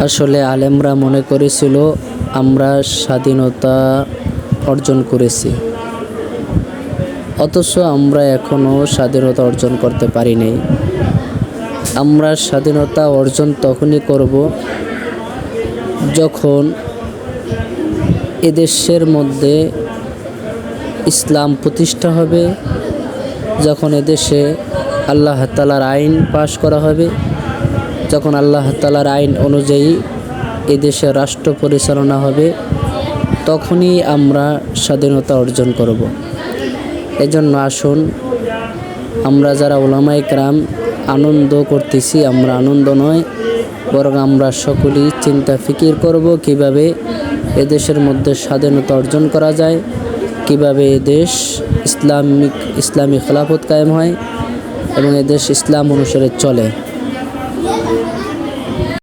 আসলে আলেমরা মনে করেছিল আমরা স্বাধীনতা অর্জন করেছি, অথচ আমরা এখনও স্বাধীনতা অর্জন করতে পারি নাই। আমরা স্বাধীনতা অর্জন তখনই করব যখন এদেশের মধ্যে ইসলাম প্রতিষ্ঠা হবে, যখন এদেশে আল্লাহ তাআলার আইন পাশ করা হবে, যখন আল্লাহ তাআলার আইন অনুযায়ী এদেশে রাষ্ট্র পরিচালনা হবে, তখনই আমরা স্বাধীনতা অর্জন করব। এজন্য আসুন আমরা যারা উলামায়ে কেরাম আনন্দ করতেছি, আমরা আনন্দ নয়, বরং আমরা সকলেই চিন্তা ফিকির করব কিভাবে এদেশের মধ্যে স্বাধীনতা অর্জন করা যায়, কিভাবে এদেশ ইসলামী খেলাফত কায়েম হয় এবং এদেশ ইসলাম অনুসারে চলে।